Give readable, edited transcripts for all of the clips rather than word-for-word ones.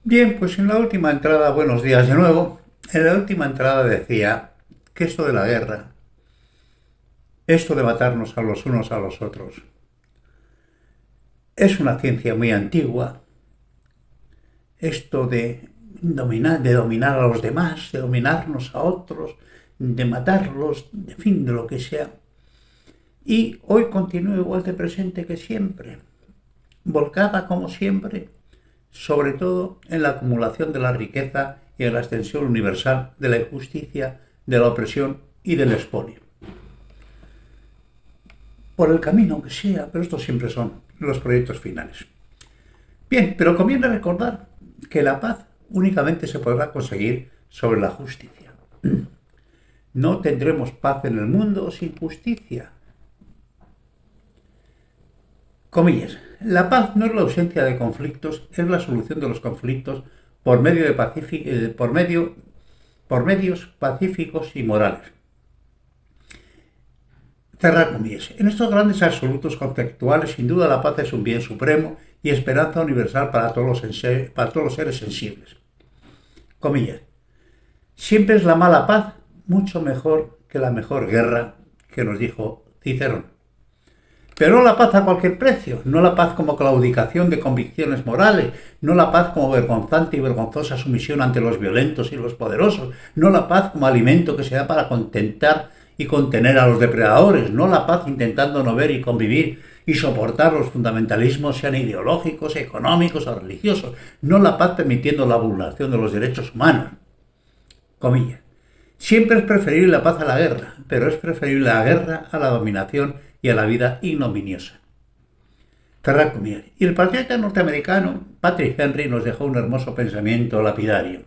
Bien, pues en la última entrada, buenos días de nuevo. En la última entrada decía que esto de la guerra, esto de matarnos a los unos a los otros, es una ciencia muy antigua. Esto de dominar a los demás, de dominarnos a otros, de matarlos, en fin, de lo que sea. Y hoy continúa igual de presente que siempre, volcada como siempre, sobre todo en la acumulación de la riqueza y en la extensión universal de la injusticia, de la opresión y del expolio. Por el camino que sea, pero estos siempre son los proyectos finales. Bien, pero conviene recordar que la paz únicamente se podrá conseguir sobre la justicia. No tendremos paz en el mundo sin justicia. Comillas. La paz no es la ausencia de conflictos, es la solución de los conflictos por medio de por medios pacíficos y morales. Cerrar comillas. En estos grandes absolutos conceptuales, sin duda la paz es un bien supremo y esperanza universal para todos los seres sensibles. Comillas. Siempre es la mala paz mucho mejor que la mejor guerra, que nos dijo Cicerón. Pero no la paz a cualquier precio, no la paz como claudicación de convicciones morales, no la paz como vergonzante y vergonzosa sumisión ante los violentos y los poderosos, no la paz como alimento que se da para contentar y contener a los depredadores, no la paz intentando no ver y convivir y soportar los fundamentalismos, sean ideológicos, económicos o religiosos, no la paz permitiendo la vulneración de los derechos humanos. Comillas. Siempre es preferible la paz a la guerra, pero es preferible la guerra a la dominación y a la vida ignominiosa. Cerrar comillas. Y el patriota norteamericano Patrick Henry nos dejó un hermoso pensamiento lapidario.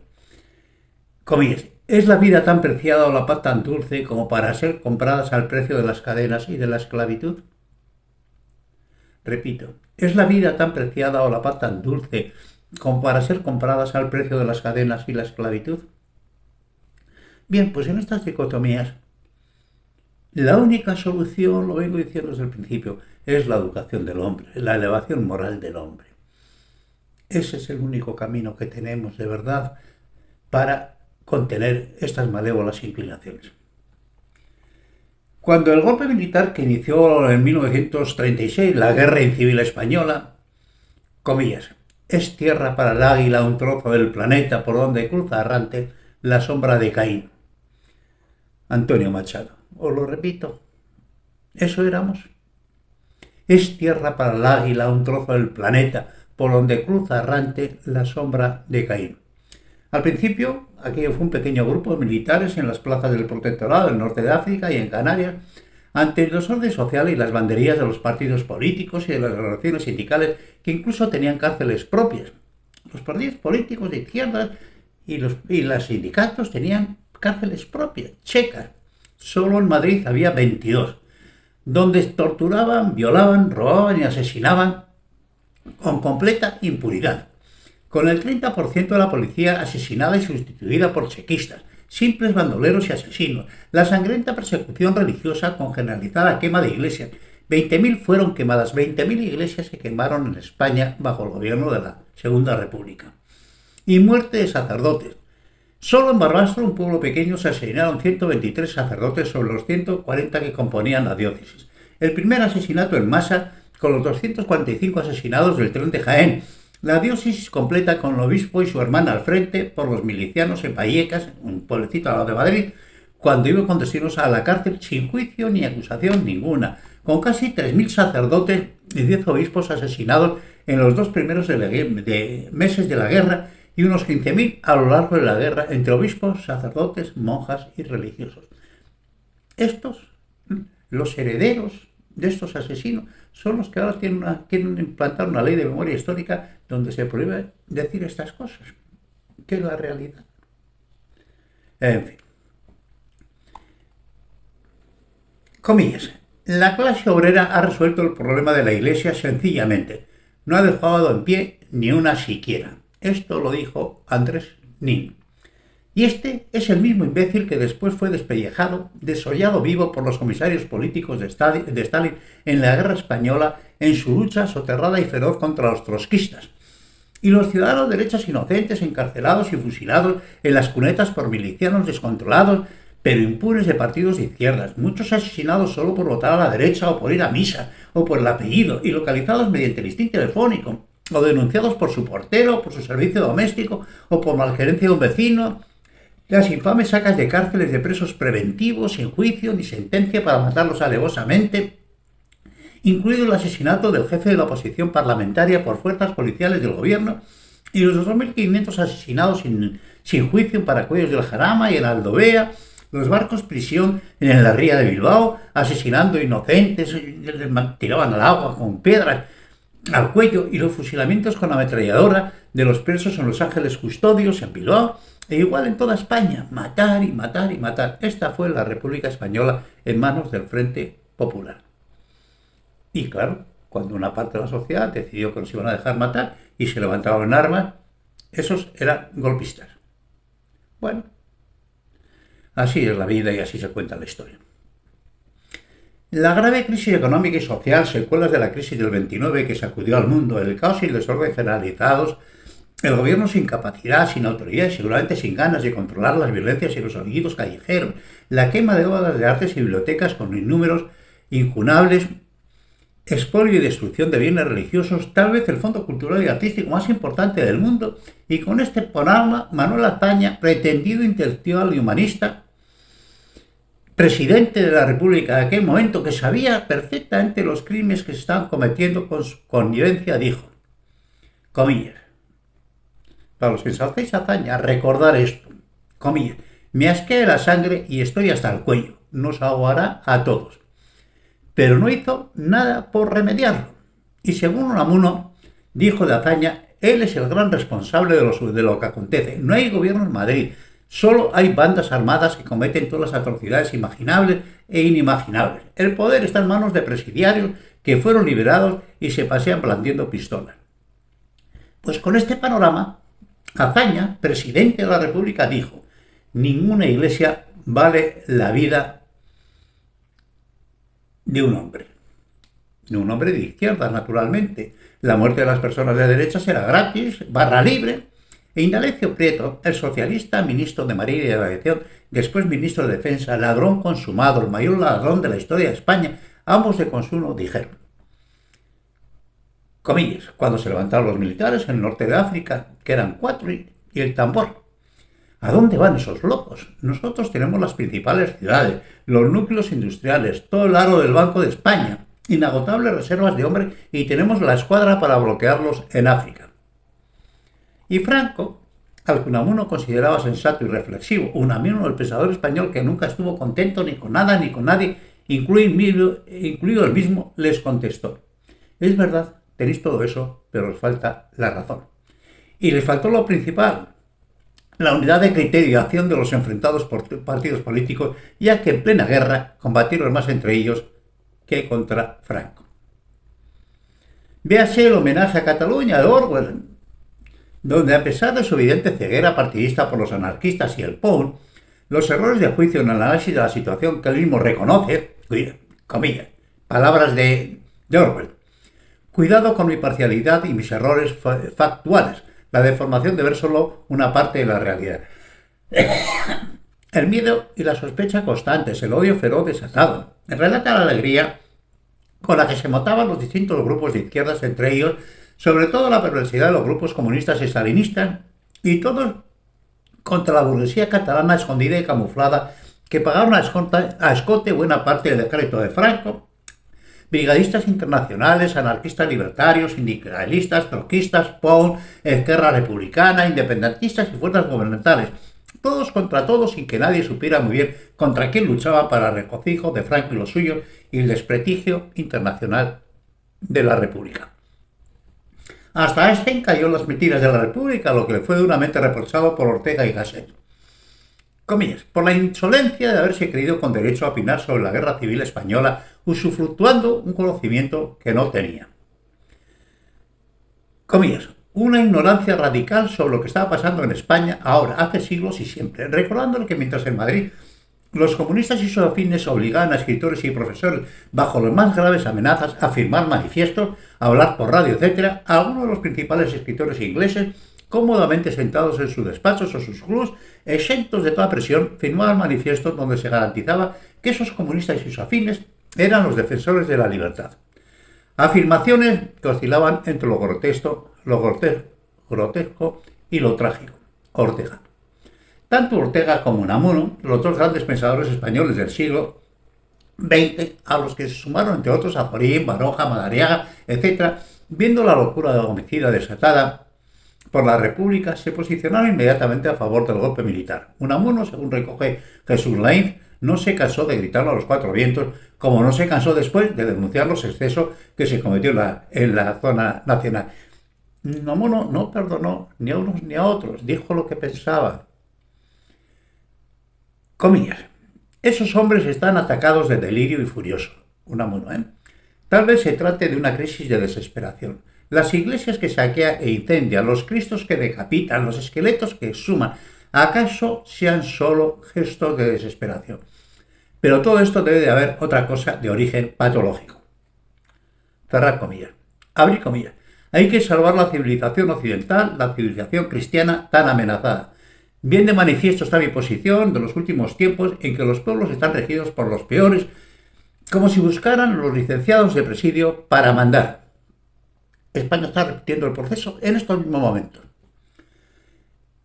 Comillas. ¿Es la vida tan preciada o la paz tan dulce como para ser compradas al precio de las cadenas y de la esclavitud? Repito, ¿es la vida tan preciada o la paz tan dulce como para ser compradas al precio de las cadenas y la esclavitud? Bien, pues en estas dicotomías, la única solución, lo vengo diciendo desde el principio, es la educación del hombre, la elevación moral del hombre. Ese es el único camino que tenemos de verdad para contener estas malévolas inclinaciones. Cuando el golpe militar que inició en 1936 la guerra civil española, comillas, es tierra para el águila un trozo del planeta por donde cruza errante la sombra de Caín. Antonio Machado. Os lo repito, eso éramos. Es tierra para el águila un trozo del planeta por donde cruza errante la sombra de Caín. Al principio, aquello fue un pequeño grupo de militares en las plazas del Protectorado del norte de África y en Canarias, ante el desorden social y las banderías de los partidos políticos y de las relaciones sindicales que incluso tenían cárceles propias. Los partidos políticos de izquierdas y los sindicatos tenían cárceles propias, checas. Solo en Madrid había 22, donde torturaban, violaban, robaban y asesinaban con completa impunidad, con el 30% de la policía asesinada y sustituida por chequistas, simples bandoleros y asesinos, la sangrienta persecución religiosa con generalizada quema de iglesias. 20.000 fueron quemadas, 20.000 iglesias se quemaron en España bajo el gobierno de la Segunda República. Y muerte de sacerdotes. Solo en Barbastro, un pueblo pequeño, se asesinaron 123 sacerdotes sobre los 140 que componían la diócesis. El primer asesinato en masa con los 245 asesinados del tren de Jaén. La diócesis completa con el obispo y su hermana al frente por los milicianos en Vallecas, un pueblecito al lado de Madrid, cuando iban con destinos a la cárcel sin juicio ni acusación ninguna, con casi 3.000 sacerdotes y 10 obispos asesinados en los dos primeros meses de la guerra y unos 15.000 a lo largo de la guerra entre obispos, sacerdotes, monjas y religiosos. Estos, los herederos de estos asesinos, son los que ahora quieren implantar una ley de memoria histórica donde se prohíbe decir estas cosas, que es la realidad. En fin. Comillas. La clase obrera ha resuelto el problema de la Iglesia sencillamente. No ha dejado en pie ni una siquiera. Esto lo dijo Andrés Nin. Y este es el mismo imbécil que después fue despellejado, desollado vivo por los comisarios políticos de Stalin en la guerra española en su lucha soterrada y feroz contra los trotskistas. y los ciudadanos derechas inocentes encarcelados y fusilados en las cunetas por milicianos descontrolados, pero impunes de partidos de izquierdas, muchos asesinados solo por votar a la derecha o por ir a misa, o por el apellido, y localizados mediante el listín telefónico, o denunciados por su portero, por su servicio doméstico, o por malgerencia de un vecino. Las infames sacas de cárceles de presos preventivos, sin juicio ni sentencia para matarlos alevosamente, incluido el asesinato del jefe de la oposición parlamentaria por fuerzas policiales del gobierno, y los 2.500 asesinados sin juicio en Paracuellos del Jarama y en Aldovea, los barcos prisión en la ría de Bilbao, asesinando inocentes, les tiraban al agua con piedras al cuello, y los fusilamientos con ametralladora de los presos en Los Ángeles Custodios, en Bilbao, e igual en toda España, matar y matar y matar. Esta fue la República Española en manos del Frente Popular. Y claro, cuando una parte de la sociedad decidió que nos iban a dejar matar y se levantaron en armas, esos eran golpistas. Bueno, así es la vida y así se cuenta la historia. La grave crisis económica y social, secuelas de la crisis del 29 que sacudió al mundo, el caos y el desorden generalizados, el gobierno sin capacidad, sin autoridad y seguramente sin ganas de controlar las violencias y los homicidios callejeros, la quema de obras de artes y bibliotecas con innúmeros incunables, expolio y destrucción de bienes religiosos, tal vez el fondo cultural y artístico más importante del mundo, y con este panorama, Manuel Azaña, pretendido intelectual y humanista, presidente de la República de aquel momento, que sabía perfectamente los crímenes que se estaban cometiendo con su connivencia, dijo, comillas, para los que ensalzáis a Azaña, recordar esto, comillas, me asquea la sangre y estoy hasta el cuello, nos ahogará a todos. Pero no hizo nada por remediarlo. Y según Unamuno, dijo de Azaña, él es el gran responsable de lo que acontece. No hay gobierno en Madrid, solo hay bandas armadas que cometen todas las atrocidades imaginables e inimaginables. El poder está en manos de presidiarios que fueron liberados y se pasean blandiendo pistolas. Pues con este panorama, Azaña, presidente de la República, dijo, ninguna iglesia vale la vida de un hombre de izquierdas, naturalmente. La muerte de las personas de derecha será gratis, barra libre. E Indalecio Prieto, el socialista, ministro de Marina y de Aviación, después ministro de Defensa, ladrón consumado, el mayor ladrón de la historia de España, ambos de consumo, dijeron, comillas, cuando se levantaron los militares en el norte de África, que eran 4, y el tambor. ¿A dónde van esos locos? Nosotros tenemos las principales ciudades, los núcleos industriales, todo el aro del Banco de España, inagotables reservas de hombres y tenemos la escuadra para bloquearlos en África. Y Franco, al que Unamuno consideraba sensato y reflexivo, Unamuno, el pensador español que nunca estuvo contento ni con nada ni con nadie, incluido el mismo, les contestó, es verdad, tenéis todo eso, pero os falta la razón. Y les faltó lo principal, la unidad de criterio y acción de los enfrentados partidos políticos, ya que en plena guerra combatieron más entre ellos que contra Franco. Véase el homenaje a Cataluña de Orwell, donde a pesar de su evidente ceguera partidista por los anarquistas y el POUN, los errores de juicio en el análisis de la situación que él mismo reconoce, comillas, palabras de Orwell, cuidado con mi parcialidad y mis errores factuales, la deformación de ver solo una parte de la realidad. El miedo y la sospecha constantes, el odio feroz desatado. Relata la alegría con la que se motaban los distintos grupos de izquierdas, entre ellos, sobre todo la perversidad de los grupos comunistas y stalinistas, y todos contra la burguesía catalana escondida y camuflada, que pagaron a escote buena parte del decreto de Franco, brigadistas internacionales, anarquistas libertarios, sindicalistas, troquistas, POUN, Esquerra Republicana, independentistas y fuerzas gubernamentales, todos contra todos sin que nadie supiera muy bien contra quién luchaba para el regocijo de Franco y los suyos y el desprestigio internacional de la República. Hasta Einstein cayó en las mentiras de la República, lo que le fue duramente reprochado por Ortega y Gasset. Comillas, por la insolencia de haberse creído con derecho a opinar sobre la guerra civil española, usufructuando un conocimiento que no tenía. Comillas, una ignorancia radical sobre lo que estaba pasando en España ahora, hace siglos y siempre, recordándole que mientras en Madrid Los comunistas y sus afines obligaban a escritores y profesores, bajo las más graves amenazas, a firmar manifiestos, a hablar por radio, etc. Algunos de los principales escritores ingleses, cómodamente sentados en sus despachos o sus clubs, exentos de toda presión, firmaban manifiestos donde se garantizaba que esos comunistas y sus afines eran los defensores de la libertad. Afirmaciones que oscilaban entre lo grotesco y lo trágico. Ortega. Tanto Ortega como Unamuno, los dos grandes pensadores españoles del siglo XX, a los que se sumaron entre otros Azorín, Baroja, Madariaga, etc., viendo la locura de la homicida desatada por la República, se posicionaron inmediatamente a favor del golpe militar. Unamuno, según recoge Jesús Lainz, no se cansó de gritarlo a los cuatro vientos, como no se cansó después de denunciar los excesos que se cometió en la zona nacional. Unamuno no perdonó ni a unos ni a otros, dijo lo que pensaba. Comillas. Esos hombres están atacados de delirio y furioso. Unamuno, Tal vez se trate de una crisis de desesperación. Las iglesias que saquean e incendian, los cristos que decapitan, los esqueletos que exhuman, ¿acaso sean solo gestos de desesperación? Pero todo esto debe de haber otra cosa de origen patológico. Cerrar comillas. Abrir comillas. Hay que salvar la civilización occidental, la civilización cristiana tan amenazada. Bien de manifiesto está mi posición de los últimos tiempos en que los pueblos están regidos por los peores, como si buscaran los licenciados de presidio para mandar. España está repitiendo el proceso en estos mismos momentos.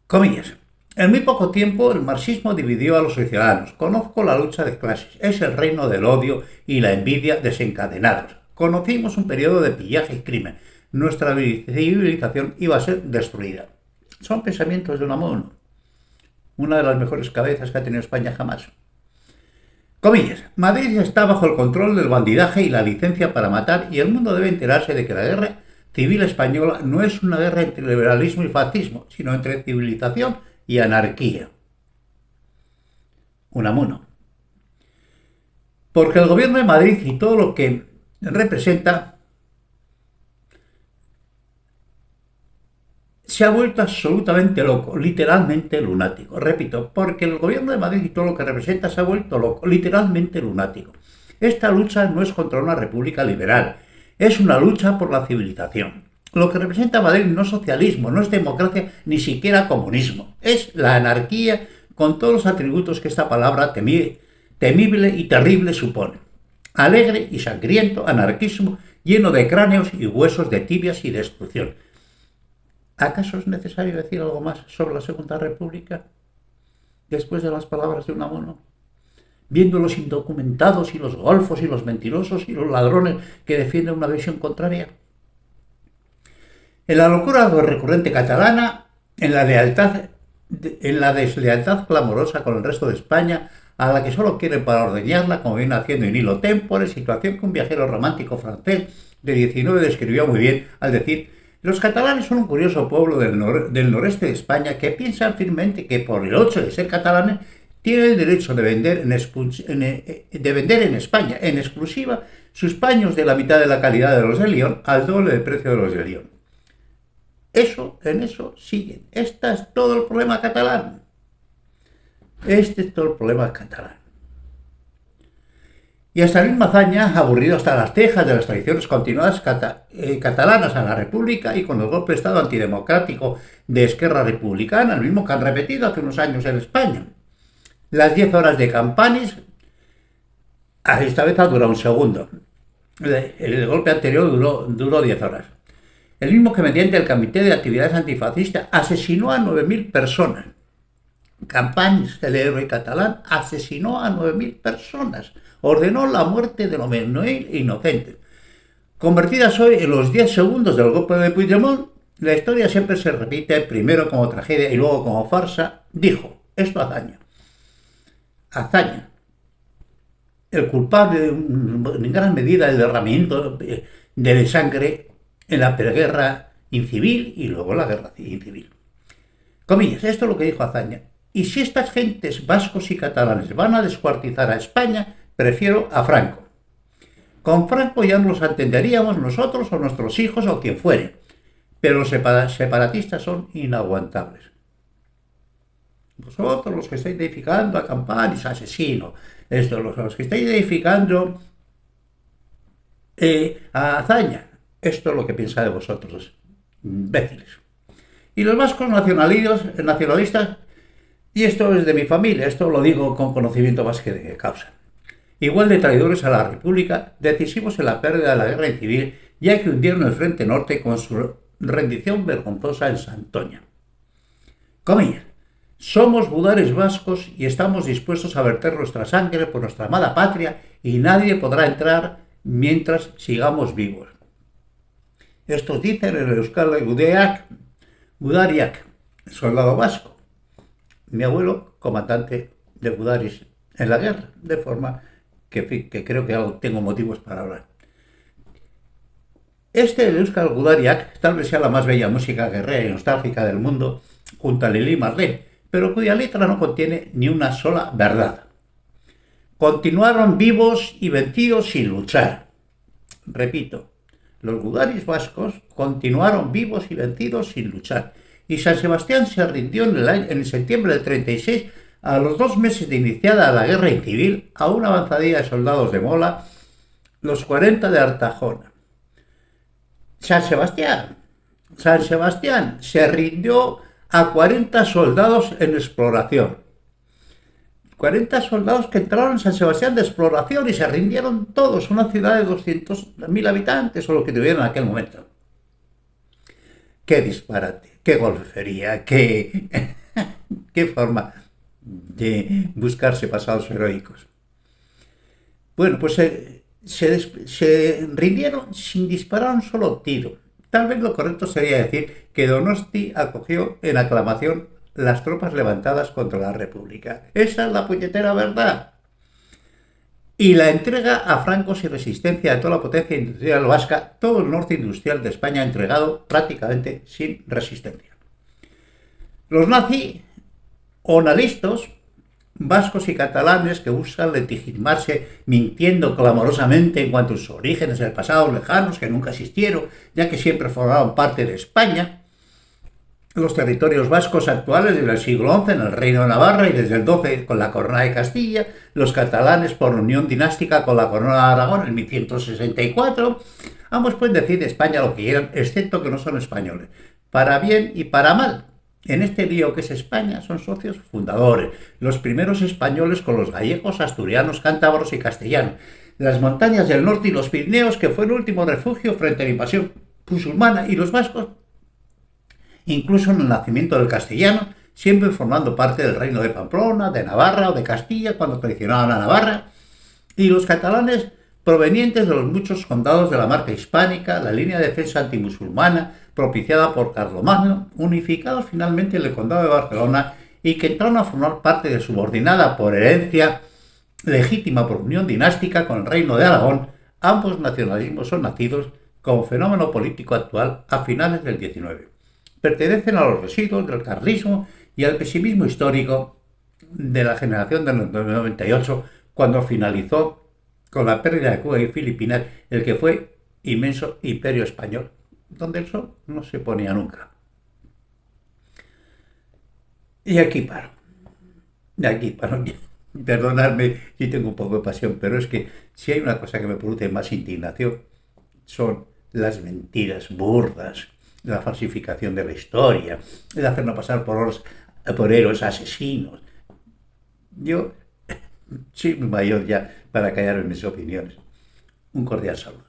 Comillas. En muy poco tiempo el marxismo dividió a los ciudadanos. Conozco la lucha de clases. Es el reino del odio y la envidia desencadenados. Conocimos un periodo de pillaje y crimen. Nuestra civilización iba a ser destruida. Son pensamientos de Unamuno, una de las mejores cabezas que ha tenido España jamás. Comillas. Madrid está bajo el control del bandidaje y la licencia para matar, y el mundo debe enterarse de que la guerra civil española no es una guerra entre liberalismo y fascismo, sino entre civilización y anarquía. Unamuno. Porque el gobierno de Madrid y todo lo que representa se ha vuelto absolutamente loco, literalmente lunático. Repito, porque el gobierno de Madrid y todo lo que representa se ha vuelto loco, literalmente lunático. Esta lucha no es contra una república liberal, es una lucha por la civilización. Lo que representa Madrid no es socialismo, no es democracia, ni siquiera comunismo. Es la anarquía con todos los atributos que esta palabra temible y terrible supone. Alegre y sangriento anarquismo lleno de cráneos y huesos de tibias y destrucción. ¿Acaso es necesario decir algo más sobre la Segunda República? Después de las palabras de Unamuno. Viendo los indocumentados y los golfos y los mentirosos y los ladrones que defienden una visión contraria. En la locura recurrente catalana, en la deslealtad clamorosa con el resto de España, a la que solo quieren para ordeñarla, como viene haciendo in illo tempore, situación que un viajero romántico francés de 19 describió muy bien al decir: los catalanes son un curioso pueblo del noreste de España que piensan firmemente que por el hecho de ser catalanes tienen el derecho de vender en España en exclusiva sus paños de la mitad de la calidad de los de Lyon al doble del precio de los de Lyon. En eso siguen. Este es todo el problema catalán. Este es todo el problema catalán. Y hasta Luis Mazaña, aburrido hasta las cejas de las traiciones continuadas catalanas a la República y con el golpe de Estado antidemocrático de Esquerra Republicana, el mismo que han repetido hace unos años en España. Las 10 horas de Campanis, esta vez ha durado un segundo. El golpe anterior duró 10 horas. El mismo que mediante el Comité de Actividades Antifascistas asesinó a 9.000 personas. Campanis, el héroe catalán, asesinó a 9.000 personas. Ordenó la muerte de los inocentes. Convertidas hoy en los 10 segundos del golpe de Puigdemont, la historia siempre se repite primero como tragedia y luego como farsa. Dijo esto Azaña, el culpable en gran medida del derramamiento de sangre en la preguerra incivil y luego la guerra civil. Comillas, esto es lo que dijo Azaña. Y si estas gentes vascos y catalanes van a descuartizar a España, prefiero a Franco. Con Franco ya nos entenderíamos nosotros o nuestros hijos o quien fuere, pero los separatistas son inaguantables. Vosotros los que estáis edificando a Campanis, asesino. Esto, los que estáis edificando a Azaña. Esto es lo que piensa de vosotros, imbéciles. Y los vascos nacionalistas, y esto es de mi familia, esto lo digo con conocimiento más que de causa. Igual de traidores a la República, decisivos en la pérdida de la guerra civil, ya que hundieron el Frente Norte con su rendición vergonzosa en Santoña. Comillas. Somos budares vascos y estamos dispuestos a verter nuestra sangre por nuestra amada patria y nadie podrá entrar mientras sigamos vivos. Estos dicen el Euskal Gudariak, soldado vasco. Mi abuelo, comandante de Gudaris en la guerra, de forma que creo que tengo motivos para hablar. El Euskal Gudariak tal vez sea la más bella música guerrera y nostálgica del mundo, junto a Lili Marlene, pero cuya letra no contiene ni una sola verdad. Continuaron vivos y vencidos sin luchar. Repito, los gudaris vascos continuaron vivos y vencidos sin luchar. Y San Sebastián se rindió en septiembre del 36, a los 2 meses de iniciada la guerra civil, a una avanzadilla de soldados de Mola, los 40 de Artajona. San Sebastián se rindió a 40 soldados en exploración. 40 soldados que entraron en San Sebastián de exploración y se rindieron todos, una ciudad de 200.000 habitantes o lo que tuvieron en aquel momento. ¡Qué disparate! ¡Qué golfería! ¡Qué forma de buscarse pasados heroicos! Bueno, pues se rindieron sin disparar un solo tiro. Tal vez lo correcto sería decir que Donosti acogió en aclamación las tropas levantadas contra la República. Esa es la puñetera verdad. Y la entrega a francos y resistencia de toda la potencia industrial vasca, todo el norte industrial de España entregado prácticamente sin resistencia. Los nacionalistas vascos y catalanes que buscan legitimarse mintiendo clamorosamente en cuanto a sus orígenes del pasado lejanos que nunca existieron, ya que siempre formaron parte de España, los territorios vascos actuales desde el siglo XI en el Reino de Navarra y desde el XII con la Corona de Castilla, los catalanes por unión dinástica con la Corona de Aragón en 1164, ambos pueden decir de España lo que quieran, excepto que no son españoles, para bien y para mal. En este lío que es España son socios fundadores, los primeros españoles con los gallegos, asturianos, cántabros y castellanos, las montañas del norte y los Pirineos, que fue el último refugio frente a la invasión musulmana, y los vascos, incluso en el nacimiento del castellano, siempre formando parte del reino de Pamplona, de Navarra o de Castilla cuando traicionaban a Navarra, y los catalanes provenientes de los muchos condados de la marca hispánica, la línea de defensa antimusulmana propiciada por Carlomagno, unificados finalmente en el condado de Barcelona y que entraron a formar parte de subordinada por herencia legítima por unión dinástica con el reino de Aragón. Ambos nacionalismos son nacidos como fenómeno político actual a finales del XIX. Pertenecen a los residuos del carlismo y al pesimismo histórico de la generación del 98, cuando finalizó con la pérdida de Cuba y Filipinas, el que fue inmenso imperio español, donde el sol no se ponía nunca. Y aquí paro. Perdonadme si tengo un poco de pasión, pero es que si hay una cosa que me produce más indignación, son las mentiras burdas, la falsificación de la historia, el hacernos pasar por héroes asesinos. Yo soy muy mayor ya para callar en mis opiniones. Un cordial saludo.